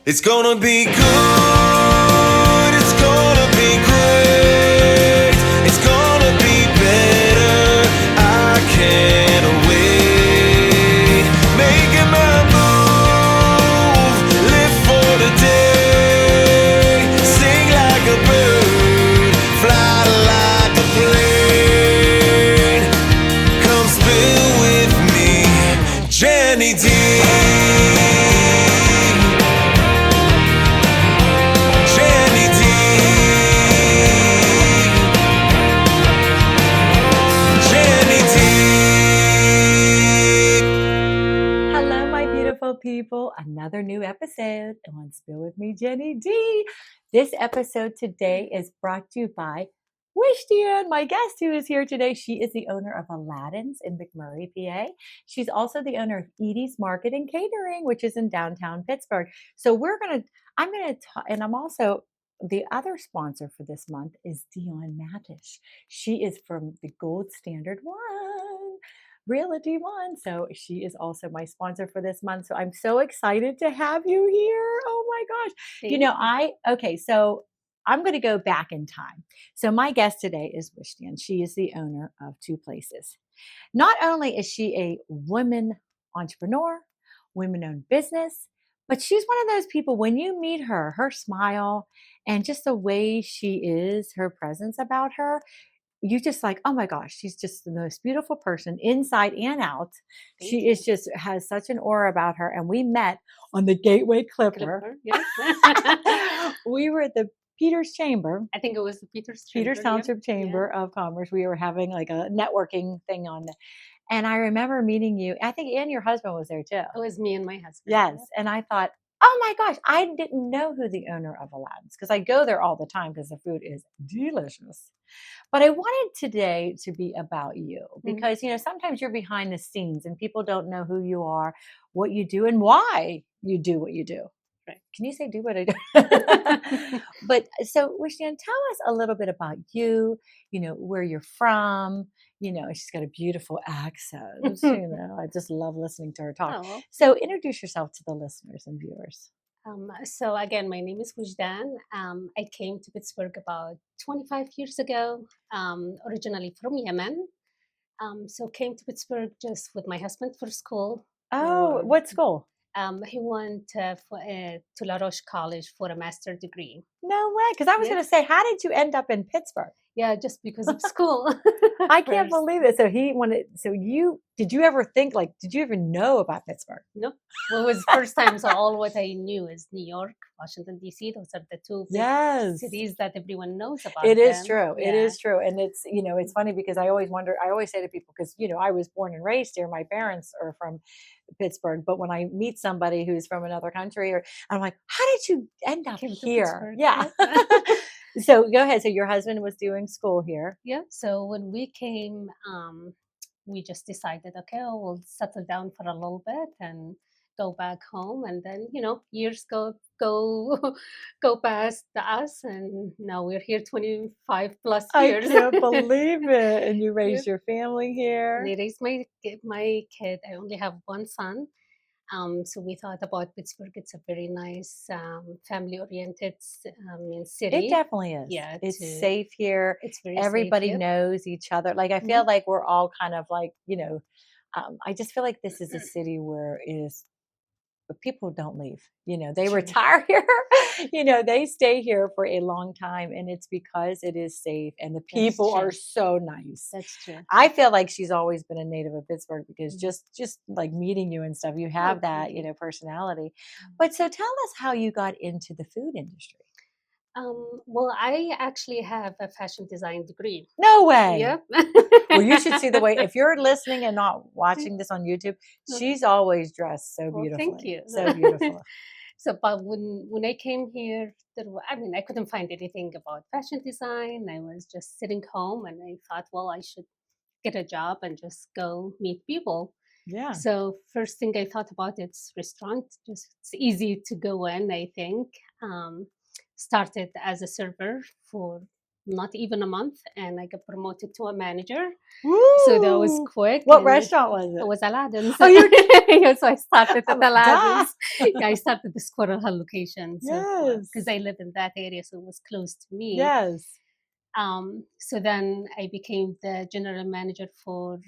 It's gonna be good, it's gonna be great, it's gonna be better, I can't wait. Making my move, live for the day, sing like a bird, fly like a plane. Come spill with me, Jenny D. People, another new episode on Spill With Me, Jenny D. This episode today is brought to you by Wijdan, my guest who is here today. She is the owner of Aladdin's in McMurray, PA. She's also the owner of Eadie's Market and Catering, which is in downtown Pittsburgh. So I'm gonna talk, and I'm also the other sponsor for this month is Dion Matish. She is from the Gold Standard One. Realty One. So she is also my sponsor for this month. So I'm so excited to have you here. Oh my gosh. So I'm going to go back in time. So my guest today is Wijdan. She is the owner of two places. Not only is she a woman entrepreneur, women-owned business, but she's one of those people, when you meet her, her smile and just the way she is, her presence about her, you just like, oh my gosh, she's just the most beautiful person inside and out. She is just has such an aura about her. And we met on the Gateway Clipper. Yes. We were at the Peters Chamber. I think it was the Peters Township Chamber of Commerce. We were having like a networking thing on the, and I remember meeting you. I think and your husband was there too. It was me and my husband. Yes. And I thought, oh my gosh, I didn't know who the owner of Aladdin's, because I go there all the time because the food is delicious. But I wanted today to be about you because, sometimes you're behind the scenes and people don't know who you are, what you do, and why you do what you do. Right. Can you say do what I do? But so, Wijdan, tell us a little bit about you, where you're from. She's got a beautiful accent. I just love listening to her talk. Oh. So introduce yourself to the listeners and viewers. So again, my name is Wijdan. I came to Pittsburgh about 25 years ago, originally from Yemen. So came to Pittsburgh just with my husband for school. Oh, what school? He went to La Roche College for a master's degree. No way, because I was going to say, how did you end up in Pittsburgh? Yeah, just because of school. I can't believe it. So did you ever think, did you ever know about Pittsburgh? No, well, it was the first time. So all what I knew is New York, Washington, D.C. Those are the two big cities that everyone knows about. It is true. Yeah. It is true. And it's, it's funny because I always say to people, because, I was born and raised here. My parents are from Pittsburgh. But when I meet somebody who's from another country, I'm like, how did you end up here? Yeah. So go ahead. So your husband was doing school here. Yeah. So when we came, we just decided, okay, we'll settle down for a little bit and go back home. And then, years go past us. And now we're here 25 plus years. I can't believe it. And you raised your family here. And I raised my kid. I only have one son. So we thought about Pittsburgh. It's a very nice, family-oriented city. It definitely is. Yeah, it's safe here. It's very everybody safe knows each other. I feel like we're all kind of I just feel like this is a city where people don't leave. They retire here. They stay here for a long time, and it's because it is safe and the people are so nice. That's true. I feel like she's always been a native of Pittsburgh because just like meeting you and stuff, you have that, personality. But so tell us how you got into the food industry. Well, I actually have a fashion design degree. No way. Yep. Well, you should see the way, if you're listening and not watching this on YouTube, she's always dressed so beautifully. Thank you. So beautiful. So, but when I came here, I couldn't find anything about fashion design. I was just sitting home and I thought, well, I should get a job and just go meet people. Yeah. So first thing I thought about, it's restaurant. Just it's easy to go in, I think. Started as a server for not even a month, and I got promoted to a manager. Woo! So that was quick. What and restaurant was It it? was Aladdin. Oh, Yeah, so I started at Duh. Aladdin's. Yeah, I started the Squirrel Hill location. So because Yes. I live in that area, so it was close to me. Yes. So then I became the general manager for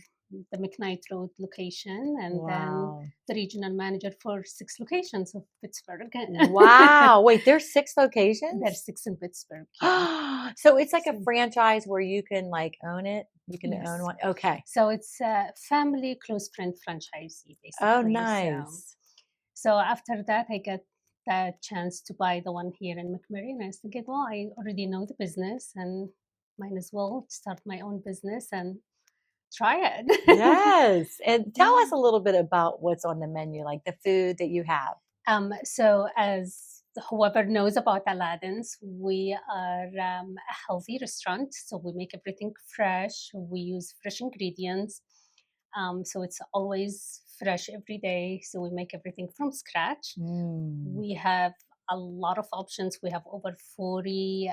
the McKnight Road location, and then Wow. the regional manager for 6 locations of Pittsburgh. Wow. Wait, there's 6 locations? There's 6 in Pittsburgh. Yeah. So it's like a So- franchise where you can like own it. You can Yes. own one. Okay. So it's a family close friend franchisee, basically. Oh, So, nice. so after that, I got the chance to buy the one here in McMurray, and I was thinking, well, I already know the business, and might as well start my own business and try it. Yes. And tell us Yeah. a little bit about what's on the menu, like the food that you have. So as whoever knows about Aladdin's, we are a healthy restaurant. So we make everything fresh. We use fresh ingredients. So it's always fresh every day. So we make everything from scratch. Mm. We have a lot of options. We have over 40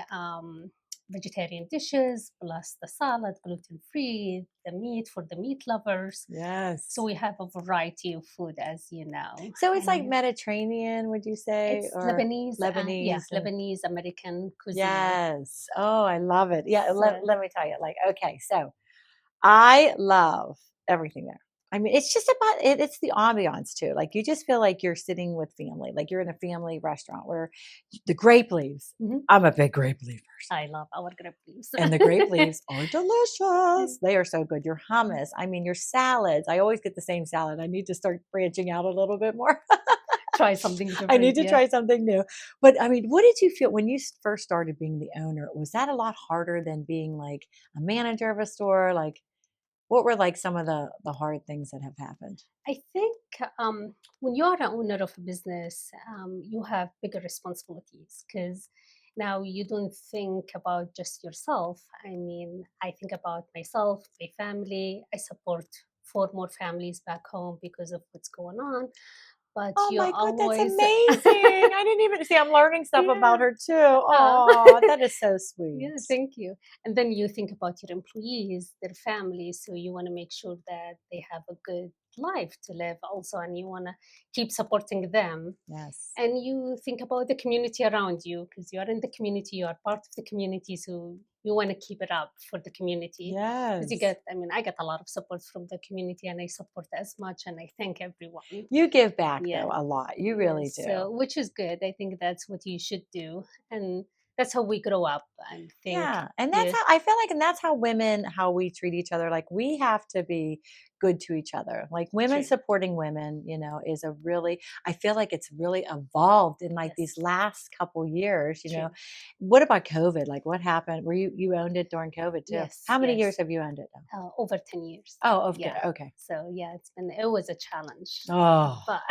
vegetarian dishes, plus the salad, gluten free, the meat for the meat lovers. Yes. So we have a variety of food, as you know. So it's like And Mediterranean, would you say? it's Or Lebanese, yeah, Lebanese. and- Lebanese American cuisine. Yes. Oh, I love it. Yeah. So- Let me tell you. Like, okay, so I love everything there. I mean, it's just about it. It's the ambiance too. Like you just feel like you're sitting with family, like you're in a family restaurant where the grape leaves. Mhm. I'm a big grape leaf person. I love our grape leaves. And the grape leaves are delicious. They are so good. Your hummus, I mean, your salads. I always get the same salad. I need to start branching out a little bit more. Try something different. I need to yeah. try something new. But I mean, what did you feel when you first started being the owner? Was that a lot harder than being like a manager of a store? Like, what were like some of the hard things that have happened? I think when you are an owner of a business, you have bigger responsibilities because now you don't think about just yourself. I mean, I think about myself, my family. I support 4 more families back home because of what's going on. But Oh you my God, that's always amazing. I didn't even see, I'm learning stuff about Yeah. her too. Oh, that is so sweet. Yeah, thank you. And then you think about your employees, their families, so you want to make sure that they have a good life to live also, and you want to keep supporting them. Yes. And you think about the community around you because you are in the community, you are part of the community, so you want to keep it up for the community. Yes. Because you get, I mean, I get a lot of support from the community, and I support as much, and I thank everyone. You give back Yeah. though a lot. You really Yes, do. So, which is good. I think that's what you should do, and that's how we grow up. I think. Yeah. And that's Yeah. how I feel like, and that's how women, how we treat each other. Like we have to be good to each other. Like women True. supporting women, you know, is a really, I feel like it's really evolved in like these Yes. last couple years, you True. know. What about COVID? Like what happened? Were you owned it during COVID too? Yes, How many yes. years have you owned it now? Over 10 years. Oh, okay. Yeah. Okay. So yeah, it was a challenge. Oh, But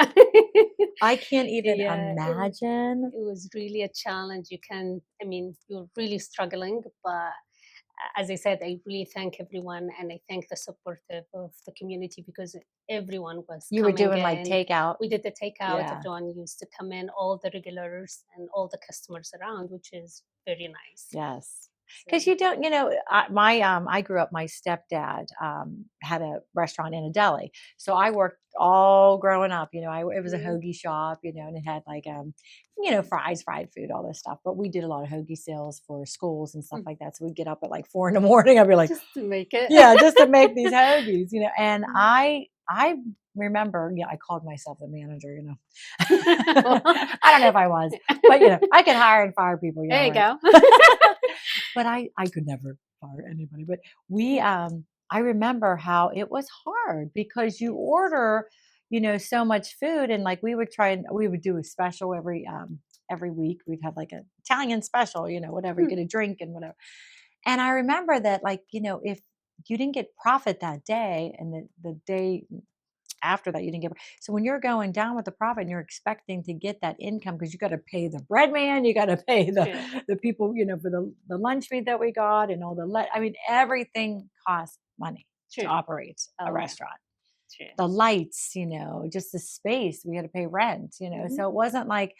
I can't even Yeah, it was- imagine. it was really a challenge. I mean, you're really struggling, but as I said, I really thank everyone, and I thank the support of the community because everyone was You were coming doing like in. takeout. We did the takeout. Yeah. Everyone used to come in, all the regulars and all the customers around, which is very nice. Yes. Because So- you don't, you know, I grew up. My stepdad had a restaurant in a deli, so I worked all growing up. You know, it was a Mhm. hoagie shop, you know, and it had like you know, fries, fried food, all this stuff. But we did a lot of hoagie sales for schools and stuff Mm. like that. So we'd get up at like 4 in. I'd be like, just to make it. yeah, just to make these hoagies, you know. And Mm. I remember, you know, I called myself the manager, you know. I don't know if I was, but you know, I could hire and fire people. There you right? go. But I could never fire anybody. But we I remember how it was hard because you order, you know, so much food, and like we would do a special every week. We'd have like an Italian special, you know, whatever, you Hmm. get a drink and whatever. And I remember that, like, you know, if you didn't get profit that day and the day after that you didn't get, so when you're going down with the profit and you're expecting to get that income because you got to pay the bread man, you got to pay True. the people, you know, for the lunch meat that we got and all I mean, everything costs money to True. operate Oh, a yeah. restaurant. True. The lights, you know, just the space, we had to pay rent, you know. Mhm. So it wasn't like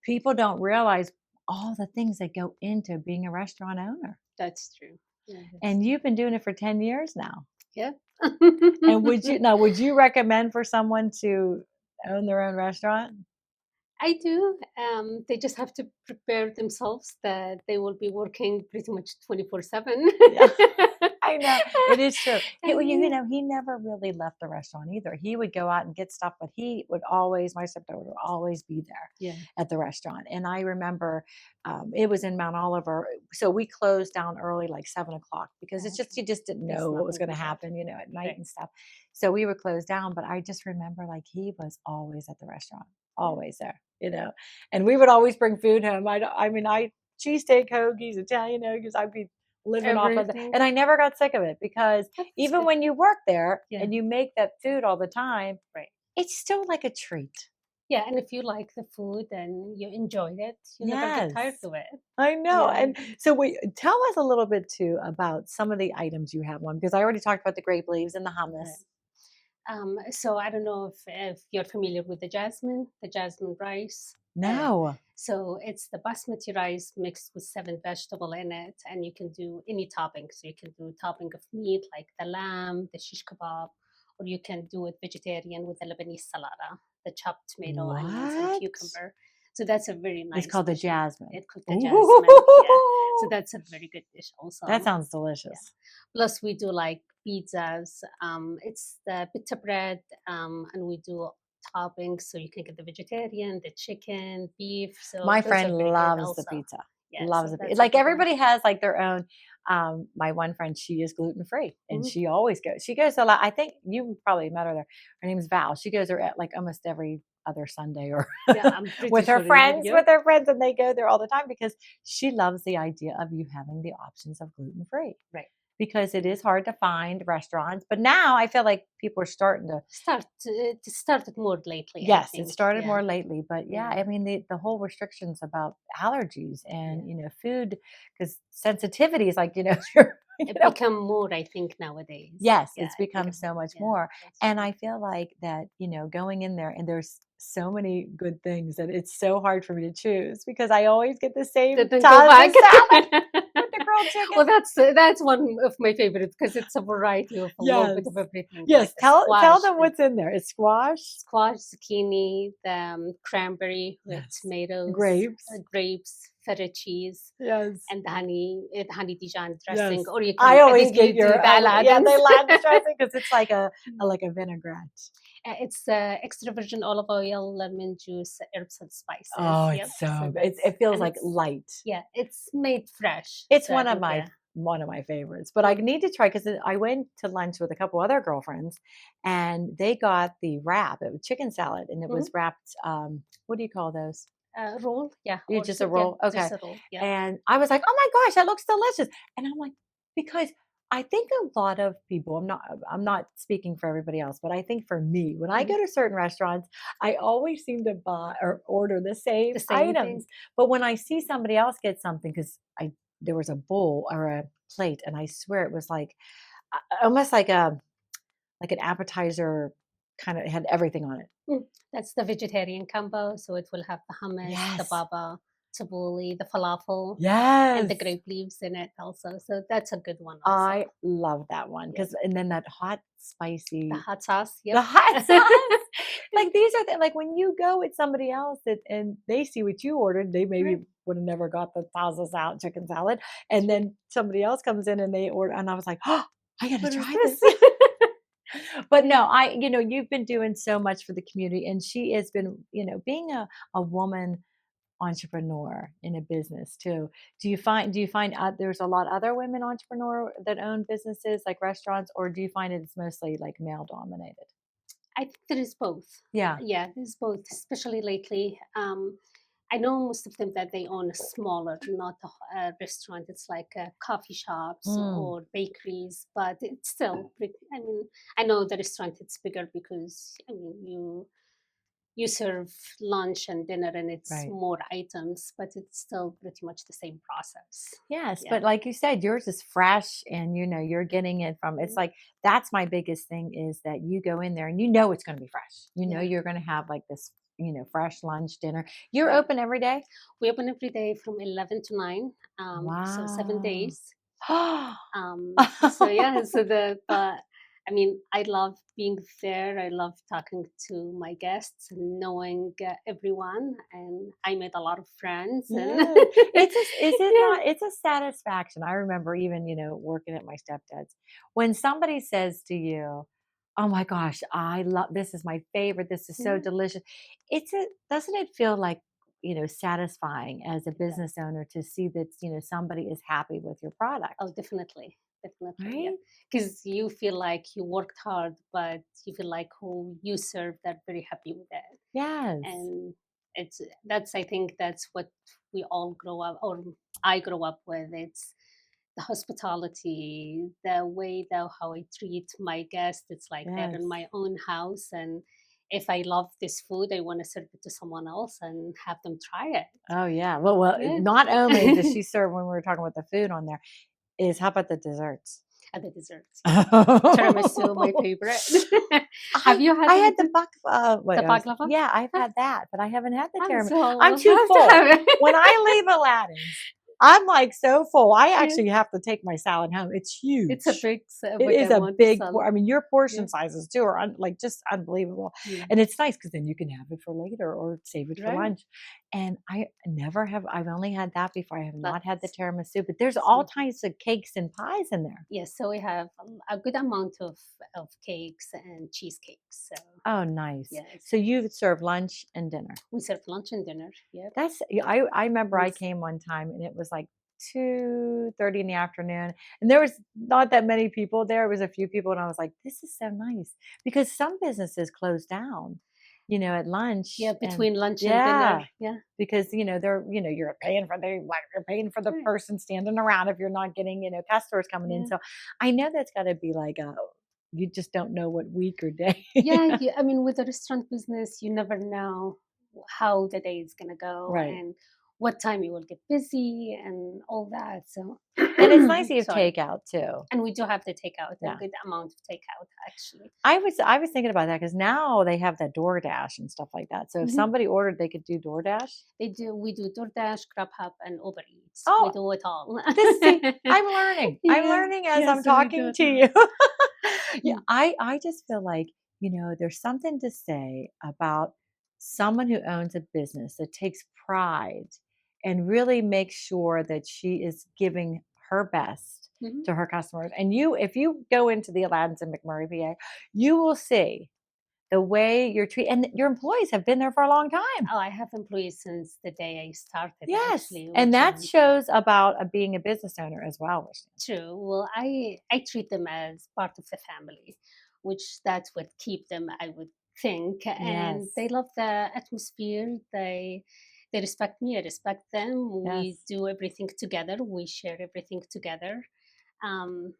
people don't realize all the things that go into being a restaurant owner. That's true. Yeah, And you've been doing it for 10 years now. yeah. And would you recommend for someone to own their own restaurant? I do. They just have to prepare themselves that they will be working pretty much 24/7. Yeah. I know it is true. He never really left the restaurant either. He would go out and get stuff, but he would always, my stepdad would always be there Yeah. at the restaurant. And I remember it was in Mount Oliver, so we closed down early, like 7 o'clock, because it's just you just didn't There's know what was nothing going to to do. happen, at night Right. and stuff. So we would close down, but I just remember like he was always at the restaurant, always there, and we would always bring food home. I cheesesteak hoagies, Italian hoagies. I'd be living off of that. Everything. And I never got sick of it because That's even good. when you work there Yeah. and you make that food all the time, Right. it's still like a treat. Yeah, and if you like the food and you enjoyed it, you never get tired Yes. of it. I know. Yeah. And so tell us a little bit too about some of the items you have on, because I already talked about the grape leaves and the hummus. So I don't know if you're familiar with the jasmine rice. No. So it's the basmati rice mixed with 7 vegetable in it, and you can do any topping. So you can do topping of meat like the lamb, the shish kebab, or you can do it vegetarian with the Lebanese salada, the chopped tomato, onions, and What? cucumber. So that's a very nice. It's called the dish. jasmine. It's called the jasmine. Yeah. So that's a very good dish also. That sounds delicious. Plus, we do like pizzas. It's the pita bread, and we do toppings. So you can get the vegetarian, the chicken, beef. So My those are friend very good loves the also. pizza. Yeah, Loves so it. that's a Like good one. everybody has like their own. My one friend, she is gluten free, and Mhm. she always goes. She goes a lot. I think you probably met her there. Her name's Val. She goes there at like almost every other Sunday or Yeah, I'm pretty with her sure friends, you. and they go there all the time because she loves the idea of you having the options of gluten free. Right. Because it is hard to find restaurants, but now I feel like people are starting to. It started more lately. I Yes, it think. started Yeah. more lately, but yeah, Yeah. I mean the whole restrictions about allergies and food, because sensitivity is like It become more, I think, nowadays. yes, Yeah, it's it become become so much yeah, more, that's and true. I feel like that going in there and there's so many good things that it's so hard for me to choose because I always get the same Then go tons back. of salad with the grilled chicken. Well, that's one of my favorites because it's a variety of a little bit of Yes. everything. Yes, Like the tell squash, them what's in there. It's squash, zucchini, the cranberry with yes, tomatoes, grapes, feta cheese, yes. and the honey Dijon dressing. Yes. Or you can. I always think you get your do the Aladdin's. the Aladdin dressing because it's like a vinaigrette. It's extra virgin olive oil, lemon juice, herbs and spices. Oh, Yep. it's so good. that's- It feels and like it's- light. Yeah, it's made fresh. It's so I one of think, my yeah. one of my favorites, but I need to try because I went to lunch with a couple other girlfriends, and they got the wrap. It was chicken salad, and it was wrapped. What do you call those? Roll, yeah. You or just so- a roll, yeah, okay. Just a roll, yeah. And I was like, "Oh my gosh, that looks delicious!" And I'm like, because I think a lot of people. I'm not speaking for everybody else, but I think for me, when I go to certain restaurants, I always seem to buy or order the same The same thing. items. But when I see somebody else get something, because there was a bowl or a plate, and I swear it was like almost like an appetizer, kind of had everything on it. That's the vegetarian combo. So it will have the hummus, the Yes. baba, tabbouleh, the falafel, Yes. and the grape leaves in it also. So that's a good one also. I love that one and then that hot, spicy, The hot sauce, the yep. hot sauce. Like these are like when you go with somebody else and they see what you ordered, they maybe Right. would have never got the salsa salad, chicken salad, and then somebody else comes in and they order, and I was like, oh, I gotta What is try this? this. But no, you've been doing so much for the community, and she has been, being a woman entrepreneur in a business too. Do you find there's a lot other women entrepreneur that own businesses like restaurants, or do you find it's mostly like male dominated? I think there is both. Yeah. Yeah, there's both, especially lately. I know most of them that they own a smaller, not a restaurant. It's like coffee shops or bakeries, but it's still pretty. I mean, I know the restaurant it's bigger because you serve lunch and dinner and it's Right. more items, but it's still pretty much the same process. Yes, Yeah. but like you said, yours is fresh, and you're getting it from. It's like that's my biggest thing is that you go in there and it's going to be fresh. Yeah. You're going to have like this, fresh lunch, dinner. You're Right. open every day. We open every day from 11 to 9. So 7 Wow. days. So yeah, but I mean, I love being there. I love talking to my guests and knowing everyone, and I made a lot of friends. And Yeah. Is it yeah, not, it's a satisfaction. I remember even, working at my stepdad's, when somebody says to you, "Oh my gosh, I love this is my favorite. This is so yeah, delicious." Doesn't it feel like, satisfying as a it does. business owner to see that, somebody is happy with your product, Oh, definitely, definitely, yeah. right? Because you feel like you worked hard, but you feel like who you serve, they're very happy with it. Yes. And I think that's what we all grow up, or I grow up with. It's the hospitality, the way that how I treat my guests. It's like they're Yes. in my own house, and if I love this food, I want to serve it to someone else and have them try it. Oh yeah. Well, Yeah. not only does she serve when we were talking about the food on there, is how about the desserts? And the desserts, yeah. Tiramisu, my I favorite. Have you had I had the the wait, baklava? yeah, I've had that, but I haven't had the tiramisu. So I'm we'll too have to full. have it. When I leave Aladdin's, I'm like so full. I Yeah. actually have to take my salad home. It's It's a huge. It big is a amount of big salad. I mean, your Yeah. portion sizes too are like just unbelievable. Yeah. And it's nice because then you can have it for later or save it for Right. lunch. And I've only had that before. I have not had the That's tiramisu, but there's all so types of cakes and pies in there. yes, so we have a good amount of cakes and cheesecakes. So Oh, nice. yes, So you serve lunch and dinner. we serve lunch and dinner. Yep. Yeah, I remember I Yes. came one time and it was like 2:30 in the afternoon, and there was not that many people there. It was a few people, and I was like, "This is so nice," because some businesses close down, at lunch, Yeah, and between lunch and dinner. yeah, Yeah. because you're paying for the Right. person standing around if you're not getting customers coming in. Yeah. So I know that's got to be like you just don't know what week or day. Yeah, I mean, with the restaurant business, you never know how the day is gonna go Right. and what time you will get busy and all that. So, And it's nice you have sorry. takeout too. And we do have the takeout, a Yeah. good amount of takeout actually. I was thinking about that because now they have that DoorDash and stuff like that. So if Mhm. somebody ordered, they could do DoorDash. We do DoorDash, GrabHub, and Uber Eats. We Oh, do it all. see, I'm learning. I'm Yeah, learning as yeah. I'm So we do talking it to all. you. Yeah, Mm. I just feel like, there's something to say about someone who owns a business that takes pride and really makes sure that she is giving her best Mhm. to her customers. And if you go into the Aladdin's in McMurray, VA, you will see the way you're treated, and your employees have been there for a long time. Oh, I have employees since the day I started, Yes, actually, and which that is shows about being a business owner as well. true. Well, I treat them as part of the family, which that's what keep them, I would think. And Yes, they love the atmosphere. They respect me. I respect them. We yes, do everything together. We share everything together. Um,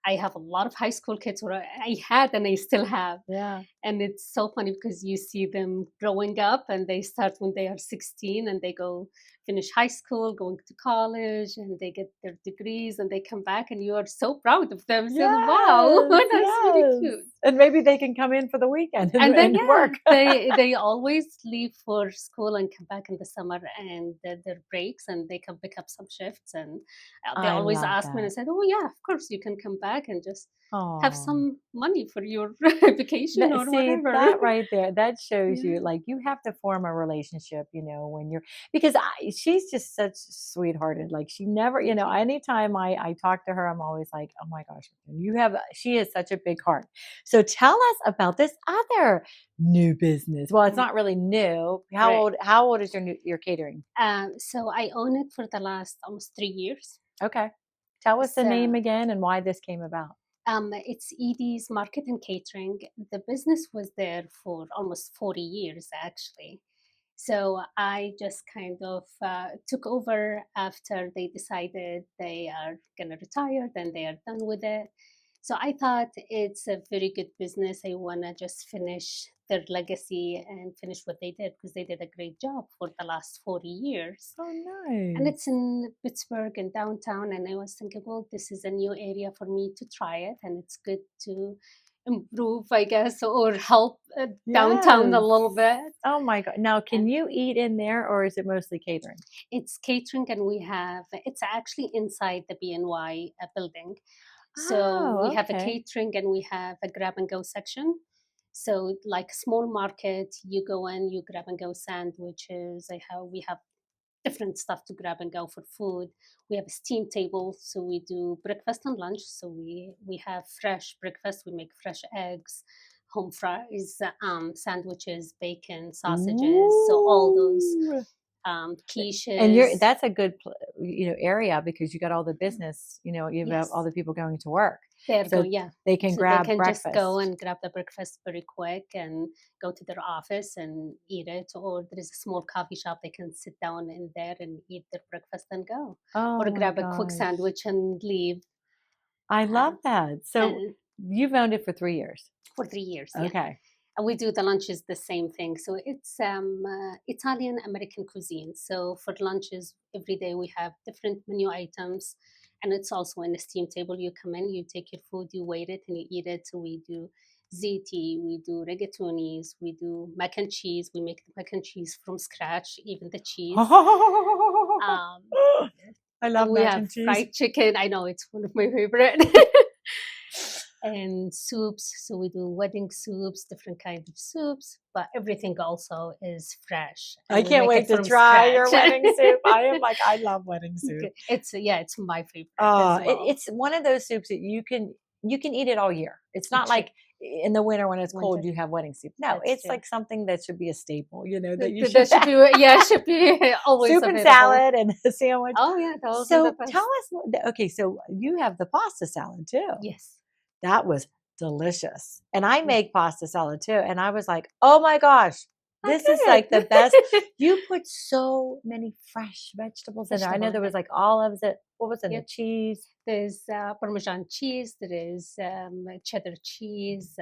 I have a lot of high school kids, or I had, and I still have. yeah, And it's so funny because you see them growing up and they start when they are 16 and they go finish high school, going to college, and they get their degrees and they come back and you are so proud of them. So, wow, yes, that's really yes. cute. And maybe they can come in for the weekend and, And then, and yeah, work. they always leave for school and come back in the summer and their breaks and they can pick up some shifts. And they I always love ask me and I that. said, oh, yeah, of course you can come back and just have Oh. some money for your vacation or See, whatever. that right there, that shows Yeah. you like you have to form a relationship, when you're because she's just such sweethearted. Like she never, Thank you. anytime I talk to her, I'm always like, oh my gosh, she has such a big heart. So tell us about this other new business. Well, it's Mm, not really new. right. How old is your catering? So I own it for the last almost 3 years. Okay. Tell us the name So again and why this came about. it's Eadie's Market and Catering. The business was there for almost 40 years, actually. So I just kind of took over after they decided they are going to retire, then they are done with it. So I thought it's a very good business. I want to just finish their legacy and finish what they did because they did a great job for the last 40 years. Oh, And it's nice. in Pittsburgh and downtown. And I was thinking, well, this is a new area for me to try it. And it's good to improve, I guess, or help downtown a little Yes. bit. Oh my God. Now, can And you eat in there or is it mostly catering? it's catering, and it's actually inside the BNY building. So we Oh, have a okay. catering and we have a grab and go section. So like small market, you go in, you grab and go sandwiches. We have different stuff to grab and go for food. We have a steam table, so we do breakfast and lunch. So we have fresh breakfast. We make fresh eggs, home fries, sandwiches, bacon, sausages. So all those Ooh. And quiches. that's a good area because you got all the business, you have all Yes, the people going to work. they're So going. Yeah, they can so they grab can just go breakfast. and grab the breakfast very quick and go to their office and eat it. Or there is a small coffee shop, they can sit down in there and eat their breakfast and go, Oh or my grab a quick gosh. sandwich and leave. I love Um, that. So and you've owned it for 3 years. for 3 years, yeah. Okay. And we do the lunches the same thing. So it's Italian American cuisine. So for lunches, every day we have different menu items. And it's also in the steam table. You come in, you take your food, you wait it, and you eat it. So we do ziti, we do rigatonis, we do mac and cheese. We make the mac and cheese from scratch, even the cheese. Um, I and love we mac have and cheese. fried chicken. I know it's one of my favorite. And soups. So we do wedding soups, different kinds of soups, but everything also is fresh. I And we can't make wait it to from try your scratch. wedding soup. I love wedding soup. It's my favorite as well. It's one of those soups that you can eat it all year. It's not True. like in the winter when it's Winter. cold you have wedding soup. No, That's it's true. like something that should be a staple. That you That should should have. be, yeah, should be always Soup and available. salad and a sandwich. Oh yeah, those are the So best. tell us. Okay, so you have the pasta salad too. Yes. That was delicious. And I Yeah. make pasta salad too. And I was like, oh my gosh, this is Okay. like the best. You put so many fresh vegetables in there. I know there was like olives. What was in Yep. the cheese? There's Parmesan cheese. There is cheddar cheese,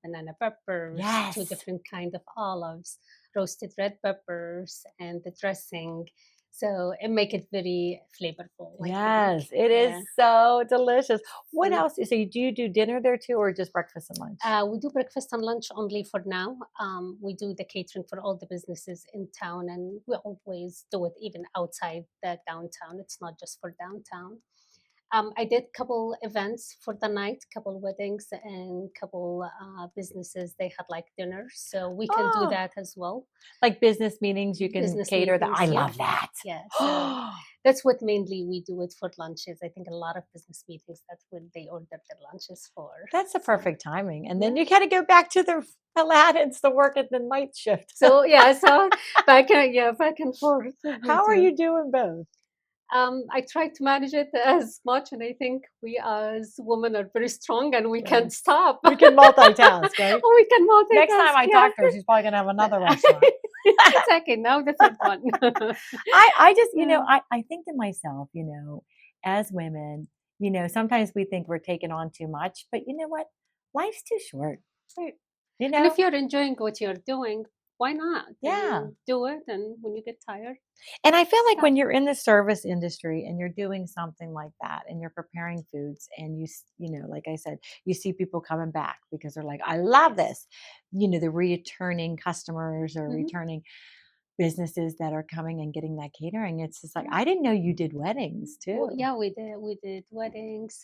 banana peppers, Yes. 2 different kind of olives, roasted red peppers, and the dressing. So it make it very flavorful. Like Yes, unique. it is Yeah. so delicious. What Mm. else? So do you do dinner there too, or just breakfast and lunch? We do breakfast and lunch only for now. We do the catering for all the businesses in town, and we always do it even outside the downtown. It's not just for downtown. I did couple events for the night, couple weddings, and couple businesses. They had like dinners, so we can do Oh, that as well. like business meetings, you can Business cater that. I meetings, yeah, love that. yeah. So that's what mainly we do it for lunches. I think a lot of business meetings, that's what they order their lunches for. That's the So, perfect timing. And then yeah. you got to go back to the Aladdin's to work at the night shift. So yeah, so back and forth. we How are do. you doing both? I try to manage it as much, and I think we as women are very strong, and we can't stop. We can multitask, right? We can multitask. Next time I yeah. talk to her, she's probably going to have another restaurant. Exactly. Now the third one. I just, Yeah. I think to myself, as women, sometimes we think we're taking on too much, but you know what? Life's too short. Right. You And know? if you're enjoying what you're doing, why not? Yeah. Do it, and when you get tired. And I feel like Stop. when you're in the service industry and you're doing something like that and you're preparing foods and like I said, you see people coming back because they're like, I love Yes. this. The returning customers or Mhm. returning businesses that are coming and getting that catering. It's just like, Yeah. I didn't know you did weddings too. Well, yeah, we did weddings,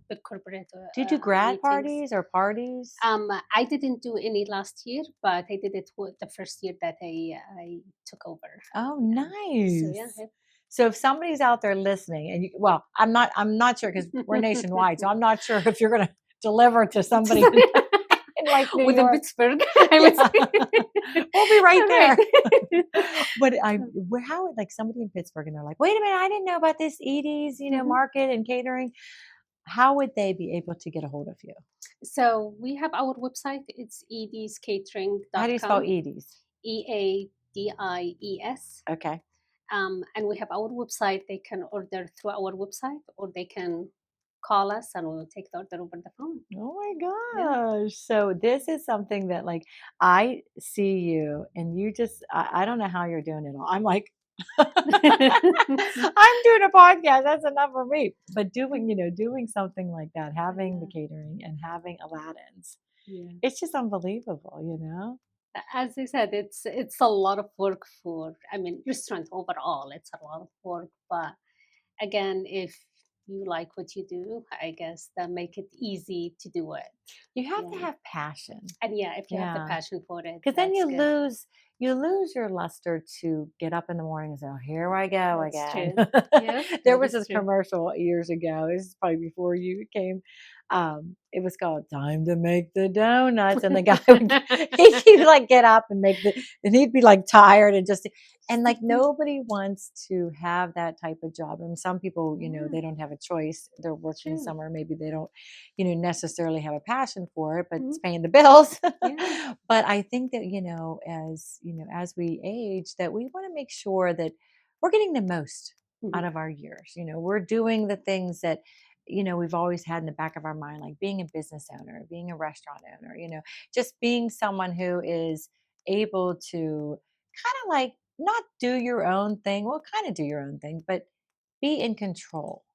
big corporate Do you do grad meetings. parties or parties? I didn't do any last year, but I did it the first year that I took over. Oh, Yeah. nice. So yeah. So if somebody's out there listening, and I'm not sure because we're nationwide, so I'm not sure if you're going to deliver to somebody in like New Within York. Pittsburgh, I would Yeah. say. We'll be right there. Right. But how would like somebody in Pittsburgh and they're like, wait a minute, I didn't know about this Eadie's, Mhm. market and catering. How would they be able to get a hold of you? So we have our website. It's eadiescatering.com. How do you spell Eadie's? EADIES. Okay. And we have our website. They can order through our website, or they can call us and we'll take the order over the phone. Oh my Yeah. gosh. So this is something that like I see you and you just I don't know how you're doing it all. I'm like I'm doing a podcast. That's enough for me. But doing something like that, having the catering and having Aladdin's, Yeah. It's just unbelievable, you know? As I said, it's a lot of work for, I mean, restaurant overall, it's a lot of work. But again, if you like what you do, I guess that make it easy to do it. You have to Yeah. have passion. And yeah, if you have the Yeah. passion for it, Because then that's good. you lose your luster to get up in the morning and say, "Oh, here I go That's again." true. Yep, There that was is this true. commercial years ago. This is probably before you came. It was called "Time to Make the Donuts," and the guy would he'd like get up and make and he'd be like tired and just and like nobody wants to have that type of job. And some people, you know, Yeah, they don't have a choice. They're working true. somewhere, maybe they don't, you know, necessarily have a passion for it, but it's Mhm. paying the bills. Yeah. But I think that, you know, as we age, that we want to make sure that we're getting the most Mhm. out of our years. You know, we're doing the things that, you know, we've always had in the back of our mind, like being a business owner, being a restaurant owner, you know, just being someone who is able to kind of like not do your own thing. Well, kind of do your own thing, but be in control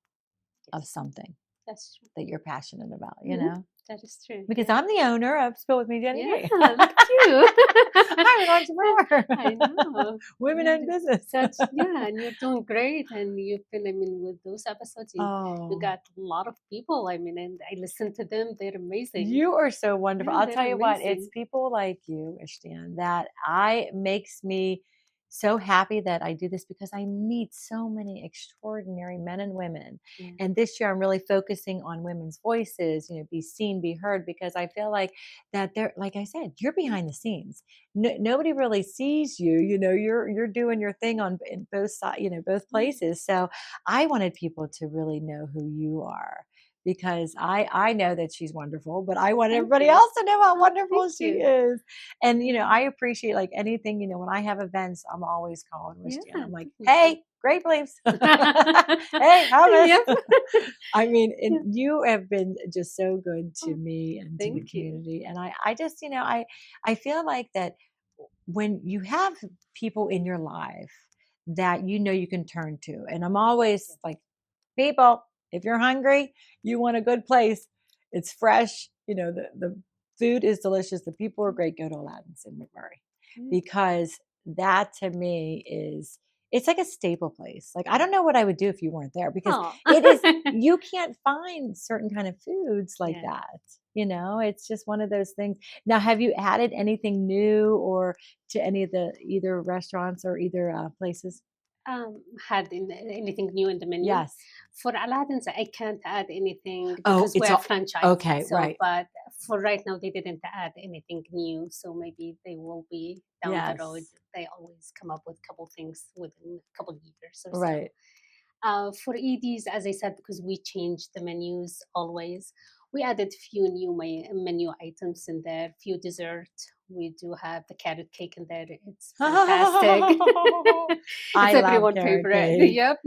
of Yes, something that's true. that you're passionate about, you Mhm. know? That is true. Because Yeah. I'm the owner of Spill With Me Jenny Yeah, D. look at you. I'm an entrepreneur. I know. Women owned business. That's yeah, and you're doing great. And you've been, I mean, with those episodes, you Oh, got a lot of people. I mean, and I listen to them. They're amazing. you are so wonderful. Yeah, I'll tell they're you what, it's amazing. people like you, Ishtian, that I makes me so happy that I do this because I meet so many extraordinary men and women. Yeah. And this year I'm really focusing on women's voices, you know, be seen, be heard, because I feel like that they're, like I said, you're behind the scenes. No, nobody really sees you, you know, you're doing your thing on in both sides, you know, both Yeah. places. So I wanted people to really know who you are, because I know that she's wonderful, but I want Thank everybody you. else to know how Oh, thank wonderful she you. is. And you know, Yeah. I appreciate like anything, you know, when I have events, I'm always calling Yeah, Wijdan. I'm like, definitely. hey, great leaves. Hey, hummus. Yep. I mean, Yeah. and you have been just so good to Oh, me and to the thank you. community. And I just, you know, I feel like that when you have people in your life that you know you can turn to, and I'm always like, people, if you're hungry, you want a good place. It's fresh. You know, the food is delicious. The people are great. Go to Aladdin's in McMurray, Yeah. because that to me is, it's like a staple place. Like I don't know what I would do if you weren't there, because Oh. it is, you can't find certain kind of foods like Yeah. that. You know, it's just one of those things. Now, have you added anything new or to any of the either restaurants or either places? Had anything new in the menu? Yes. For Aladdin's, I can't add anything Oh, because it's we're a all franchise. okay, So, right. but for right now, they didn't add anything new. So maybe they will be down the road. Yes. They always come up with a couple things within a couple years or so. Right. For Eadie's, as I said, because we changed the menus always, we added few new menu items in there, few dessert. We do have the carrot cake in there. It's fantastic. It's I love everyone carrot favorite. cake. Yep.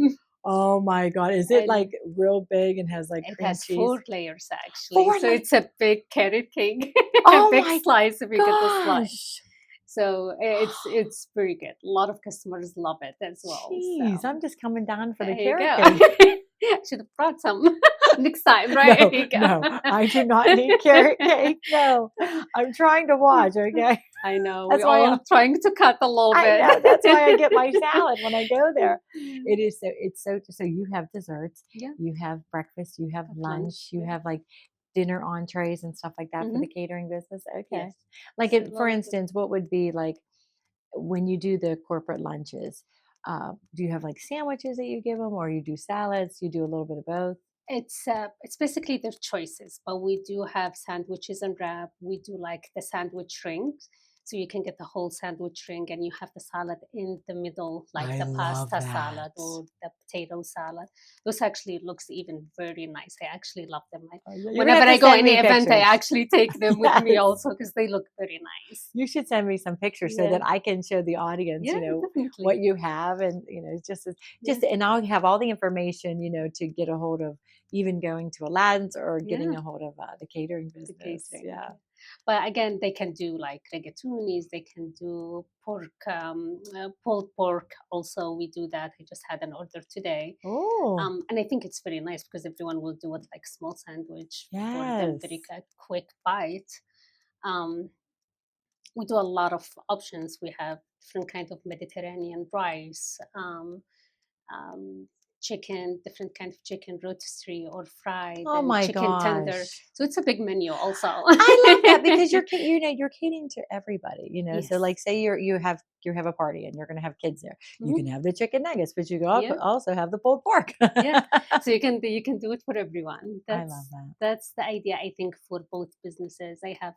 Oh my god. Is it And like real big and has like it cream has cheese? 4 layers actually. 4 So like, it's a big carrot cake, a oh big my slice if you get the slice. gosh. So it's very good. A lot of customers love it as well. Jeez, So I'm just coming down for the there you carrot go. cake. I should have brought some next time, right? No, There you no, go. I do not need carrot cake. No, I'm trying to watch, okay? I know. That's We're why all trying to cut a little I bit. know, that's why I get my salad when I go there. Yeah. It is so, it's so you have desserts, Yeah. you have breakfast, you have At lunch, you Yeah. have like dinner entrees and stuff like that for Hmm. the catering business. Okay. Yes. Like So a it, for lot of good. instance, what would be like when you do the corporate lunches, do you have like sandwiches that you give them, or you do salads? You do a little bit of both? It's basically their choices, but we do have sandwiches and wrap. We do like the sandwich rings, so you can get the whole sandwich ring, and you have the salad in the middle, like I the love pasta salad that. or the potato salad. Those actually looks even very nice. I actually love them. Yeah, you're gonna Whenever have I to go send any me event, I pictures. actually take them with me Yes. also because they look very nice. You should send me some pictures so Yeah, that I can show the audience, yeah, you know, what definitely. you have, and you know, Yeah, and I'll have all the information, you know, to get a hold of even going to Aladdin's or getting yeah. a hold of the catering The business. catering. Yeah. Yeah. But again, they can do like rigatonis, they can do pork, pulled pork. Also, we do that. I just had an order today. Oh, And I think it's very nice because everyone will do it like small sandwich for them, very yes. quick bite. We do a lot of options. We have different kind of Mediterranean rice, chicken, different kind of chicken, rotisserie or fried, Oh and my chicken tender. gosh. So it's a big menu also. I love that because you're you're catering to everybody, you know. So Yes. like say you have a party and you're going to have kids there. You can Mhm. have the chicken nuggets, but you can Yeah. also have the pulled pork. Yeah. So you can do it for everyone. I love that. That's the idea, I think, for both businesses. I have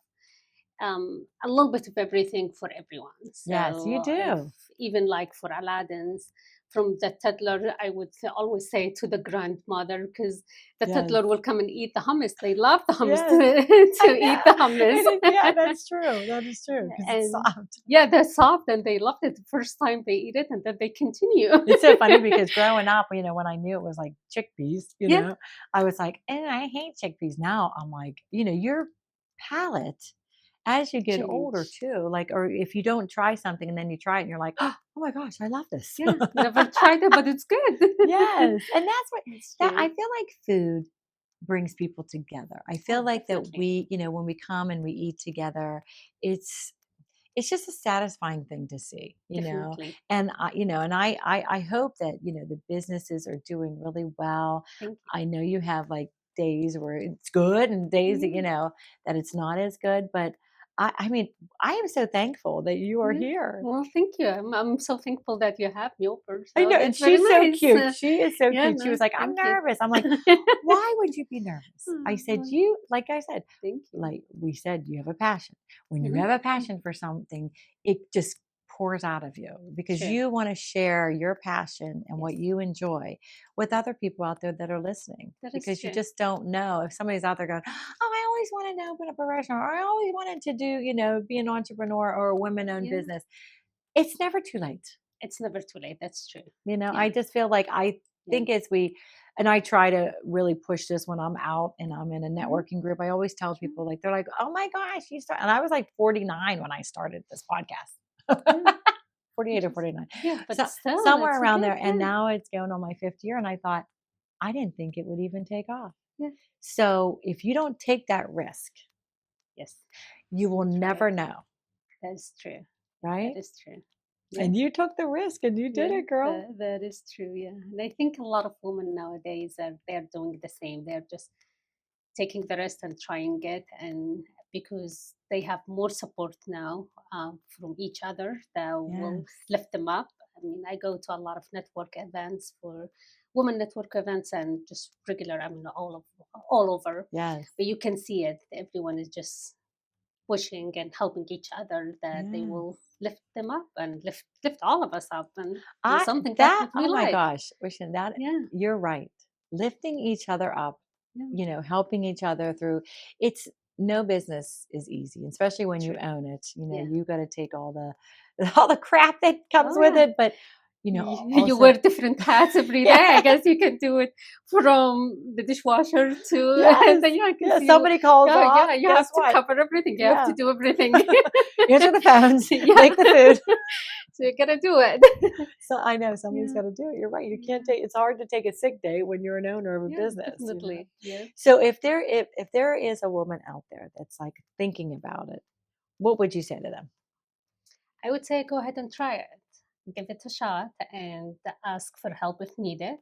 a little bit of everything for everyone. Yes, you So if, do. even like for Aladdin's, from the toddler, I would always say to the grandmother, because the Yes. toddler will come and eat the hummus. They love the hummus Yes. to eat the hummus. Yeah, that's true. That is true because it's And soft. yeah, they're soft and they loved it the first time they eat it, and then they continue. It's so funny because growing up, you know, when I knew it was like chickpeas, you Yeah. know, I was like, I hate chickpeas. Now I'm like, you know, your palate as you get older Change. too, like, or if you don't try something and then you try it and you're like, oh my gosh, I love this. Yeah, never tried it, but it's good. Yes. And that's what It's that I true. feel like food brings people together. I feel Oh, like that definitely. we, you know, when we come and we eat together, it's it's just a satisfying thing to see, you know. Definitely. And I, you know, and I hope that, you know, the businesses are doing really well. Thank I know you have like days where it's good and days that, you. you know, that it's not as good, but I mean, I am so thankful that you are Yeah. here. Well, thank you. I'm so thankful that you have me over. I So know, and that's very she's so nice. cute. She is so Yeah, cute. She no, was like, I'm thank you. nervous. I'm like, why would you be nervous? I said, Oh, you, like I said, thank you. like we said, you have a passion. When you Mhm. have a passion for something, it just pours out of you because Sure. you want to share your passion and what Yes. you enjoy with other people out there that are listening. That is Because you true. just don't know if somebody's out there going, oh, I always wanted to open up a restaurant, or I always wanted to do, you know, be an entrepreneur or a women-owned Yeah. business. It's never too late. It's never too late. That's true. You know, Yeah. I just feel like I Yeah. think as we, and I try to really push this when I'm out and I'm in a Mhm. networking group. I always tell Sure. people, like, they're like, oh my gosh, you start. And I was like 49 when I started this podcast. Yeah. 48 or Interesting. 49. Yeah, but So still, somewhere that's around okay. there. And Yeah. now it's going on my 5th year. And I thought, I didn't think it would even take off. Yeah. So if you don't take that risk, Yes. you will That's never right. know. That is true. Right. That is true. Yeah. And you took the risk and you did Yeah, it, girl. that is true. Yeah, and I think a lot of women nowadays they're doing the same. They're just taking the risk and trying it, and because they have more support now from each other that will Yes. lift them up. I mean, I go to a lot of network events for women network events and just regular. I mean, all over. Yes. But you can see it. Everyone is just pushing and helping each other that they Yeah. will lift them up and lift all of us up and do I something that's that what we oh my like. gosh, wishing that Yeah, you're right. Lifting each other up, yeah. you know, helping each other through it's no business is easy, especially when you True. own it. You know, Yeah. you got to take all the all the crap that comes Oh with yeah. it, but you know, You also wear different hats every day. I guess you can do it from the dishwasher to and yes, then yeah, I can yeah, see you. somebody calls Yeah, off, yeah, you guess have to what? cover everything. You have to Yeah. do everything. Answer the phones, Yeah. make the food. So you gotta do it. So I know somebody's Yeah. got to do it. You're right. You can't Yeah. take it's hard to take a sick day when you're an owner of a Yeah, business, you know. definitely. Yeah. So if there is a woman out there that's like thinking about it, what would you say to them? I would say go ahead and try it. Give it a shot and ask for help if needed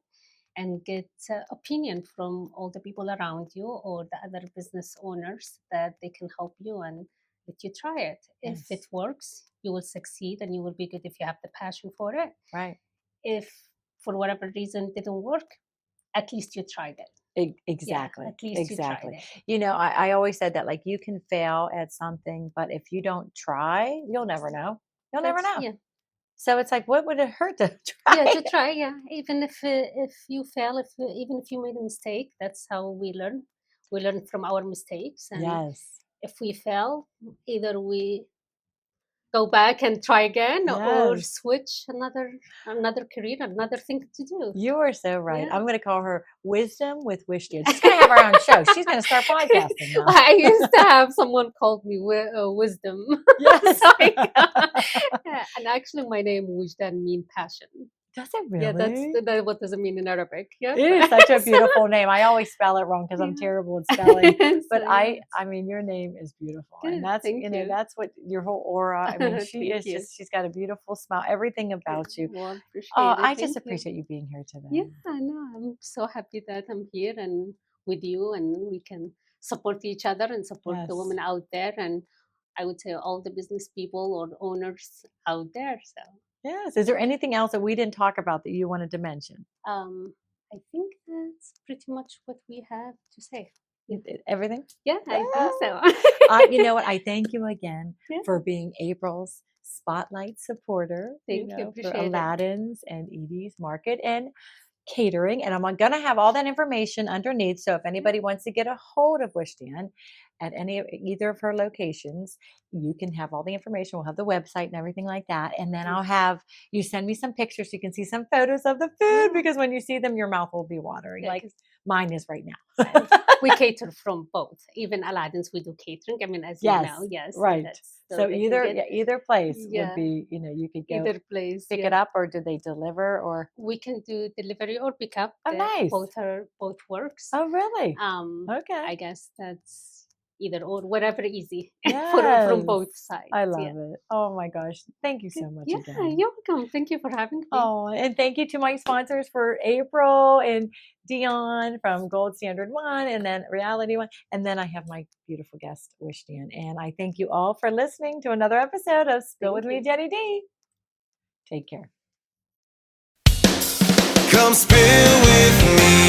and get opinion from all the people around you or the other business owners that they can help you and let you try it. If it Yes. works, you will succeed and you will be good if you have the passion for it. Right. If for whatever reason it didn't work, at least you tried it. Yeah, Exactly. at least you tried Exactly. it. You know, I always said that like you can fail at something, but if you don't try, you'll never know. You'll never That's know. yeah. So it's like, what would it hurt to Yeah, try? to try. Yeah, even if you fail, if even if you made a mistake, that's how we learn. We learn from our mistakes, and Yes. if we fail, either we go back and try again, or Yes. switch another career, another thing to do. You are so right. Yeah. I'm going to call her Wisdom with Wishdom. She's going to have her own show. She's going to start podcasting now. I used to have someone called me wisdom. Yes. So yeah, and actually, my name Wijdan mean passion. Does it really? Yeah, what does it mean in Arabic? Yeah. It is such a beautiful name. I always spell it wrong because I'm Yeah. terrible at spelling. But So, I mean, your name is beautiful, and good. that's Thank you. that's what your whole aura. I mean, she Thank is you. just she's got a beautiful smile. Everything about you. Well, appreciate Oh, it. I just Thank you. appreciate you being here today. Yeah, I know. I'm so happy that I'm here and with you, and we can support each other and support the Yes. women out there, and I would say all the business people or owners out there. So, Yes. Is there anything else that we didn't talk about that you wanted to mention? I think that's pretty much what we have to say. Everything? Yeah, I think so. You know what? I thank you again Yeah. for being April's spotlight supporter. Thank you, For appreciate it. Aladdin's and Eadie's Market and Catering. And I'm going to have all that information underneath. So if anybody wants to get a hold of Wijdan at either of her locations, you can have all the information. We'll have the website and everything like that. And then I'll have you send me some pictures so you can see some photos of the food, Yeah. because when you see them, your mouth will be watering, Yeah, like 'cause mine is right now. we cater from both. Even Aladdin's, we do catering. I mean, as you know, yes. Right. So they can get either place would Yeah. be, you could go either place. pick yeah. it up, or do they deliver, or? We can do delivery or pick up. Oh, nice. Both works. Oh, really? I Okay. guess that's either or, whatever easy from Yes. both sides. I love it. Oh my gosh. Thank you so much Yeah, again. you're welcome. Thank you for having me. Oh, and thank you to my sponsors for April and Dion from Gold Standard One, and then Reality One. And then I have my beautiful guest, Wijdan. And I thank you all for listening to another episode of Spill Thank with Me, you. Jenny D. Take care. Come spill with me.